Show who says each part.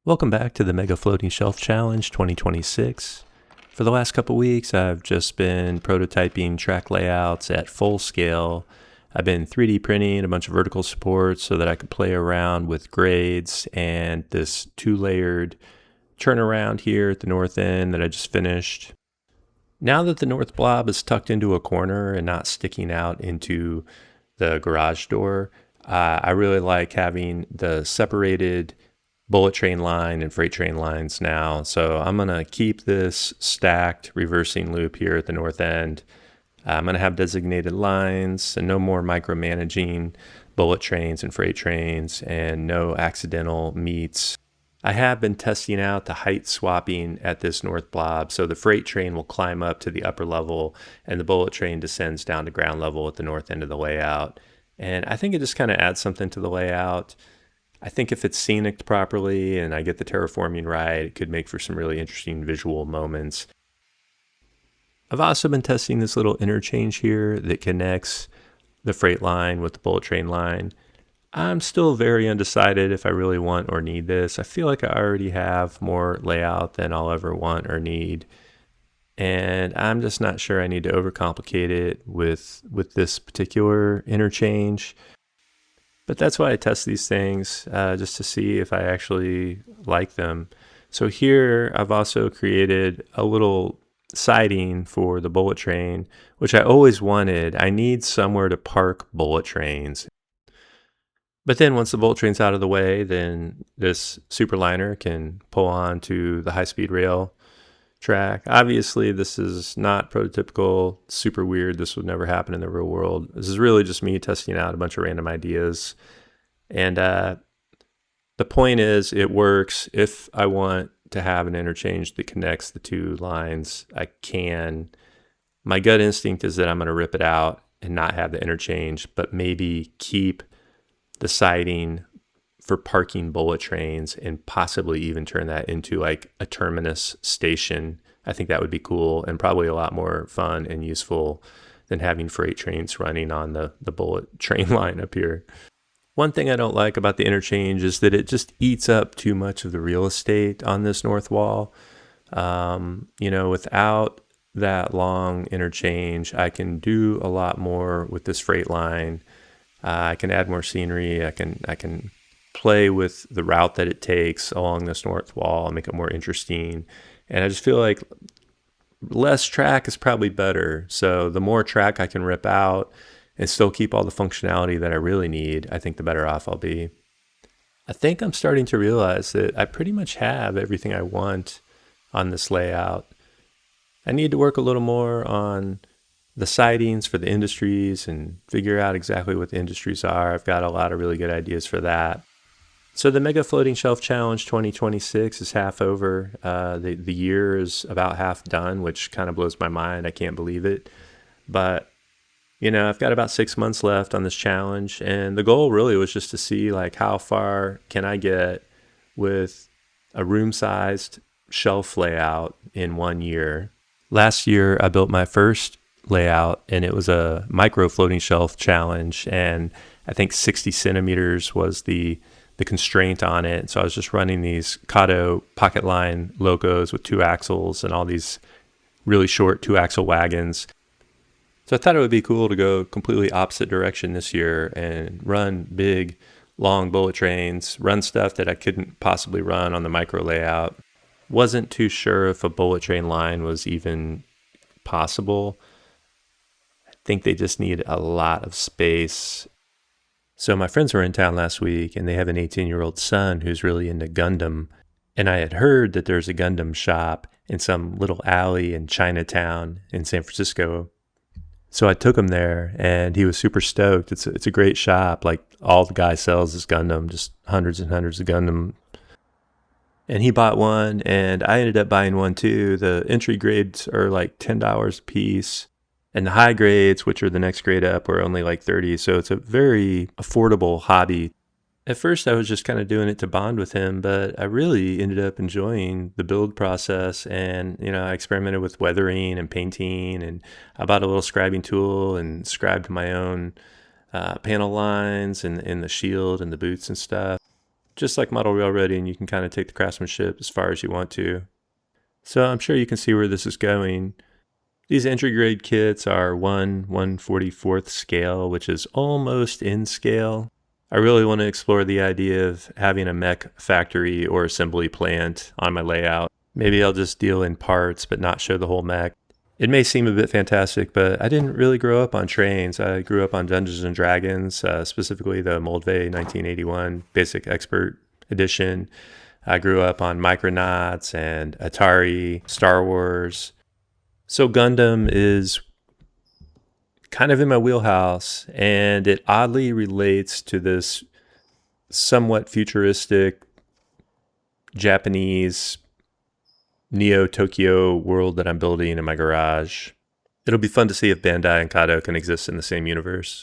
Speaker 1: Welcome back to the Mega Floating Shelf Challenge 2026. For the last couple weeks, I've just been prototyping track layouts at full scale. I've been 3D printing a bunch of vertical supports so that I could play around with grades and this two-layered turnaround here at the north end that I just finished. Now that the north blob is tucked into a corner and not sticking out into the garage door, I really like having the separated bullet train line and freight train lines now. So I'm going to keep this stacked reversing loop here at the north end. I'm going to have designated lines and no more micromanaging bullet trains and freight trains and no accidental meets. I have been testing out the height swapping at this north blob, so the freight train will climb up to the upper level and the bullet train descends down to ground level at the north end of the layout. And I think it just kind of adds something to the layout. I think if it's scenic properly and I get the terraforming right, it could make for some really interesting visual moments. I've also been testing this little interchange here that connects the freight line with the bullet train line. I'm still very undecided if I really want or need this. I feel like I already have more layout than I'll ever want or need. And I'm just not sure I need to overcomplicate it with this particular interchange. But that's why I test these things, just to see if I actually like them. So here I've also created a little siding for the bullet train, which I always wanted. I need somewhere to park bullet trains. But then once the bullet train's out of the way, then this superliner can pull on to the high-speed rail track. Obviously, this is not prototypical, super weird. This would never happen in the real world. This is really just me testing out a bunch of random ideas. And the point is, it works. If I want to have an interchange that connects the two lines, I can. My gut instinct is that I'm going to rip it out and not have the interchange, but maybe keep the siding for parking bullet trains and possibly even turn that into like a terminus station. I think that would be cool and probably a lot more fun and useful than having freight trains running on the bullet train line up here. One thing I don't like about the interchange is that it just eats up too much of the real estate on this north wall. Without that long interchange, I can do a lot more with this freight line. I can add more scenery. I can play with the route that it takes along this north wall and make it more interesting. And I just feel like less track is probably better. So the more track I can rip out and still keep all the functionality that I really need, I think the better off I'll be. I think I'm starting to realize that I pretty much have everything I want on this layout. I need to work a little more on the sidings for the industries and figure out exactly what the industries are. I've got a lot of really good ideas for that. So the Mega Floating Shelf Challenge 2026 is half over. The year is about half done, which kind of blows my mind. I can't believe it. But, I've got about 6 months left on this challenge. And the goal really was just to see like how far can I get with a room-sized shelf layout in 1 year. Last year, I built my first layout and it was a micro floating shelf challenge, and I think 60 centimeters was the constraint on it. So I was just running these Kato pocket line locos with 2 axles and all these really short 2-axle wagons. So I thought it would be cool to go completely opposite direction this year and run big long bullet trains, run stuff that I couldn't possibly run on the micro layout. Wasn't too sure if a bullet train line was even possible. I think they just need a lot of space. So my friends were in town last week and they have an 18-year-old son who's really into Gundam. And I had heard that there's a Gundam shop in some little alley in Chinatown in San Francisco. So I took him there and he was super stoked. It's a great shop. Like all the guy sells is Gundam, just hundreds and hundreds of Gundam. And he bought one and I ended up buying one too. The entry grades are like $10 a piece. And the high grades, which are the next grade up, were only like 30. So it's a very affordable hobby. At first, I was just kind of doing it to bond with him, but I really ended up enjoying the build process. And, I experimented with weathering and painting, and I bought a little scribing tool and scribed my own panel lines and the shield and the boots and stuff. just like model railroading, you can kind of take the craftsmanship as far as you want to. So I'm sure you can see where this is going. These entry grade kits are 1/144th scale, which is almost in scale. I really want to explore the idea of having a mech factory or assembly plant on my layout. Maybe I'll just deal in parts but not show the whole mech. It may seem a bit fantastic, but I didn't really grow up on trains. I grew up on Dungeons & Dragons, specifically the Moldvay 1981 Basic Expert Edition. I grew up on Micronauts and Atari, Star Wars. So Gundam is kind of in my wheelhouse, and it oddly relates to this somewhat futuristic Japanese Neo-Tokyo world that I'm building in my garage. It'll be fun to see if Bandai and Kato can exist in the same universe.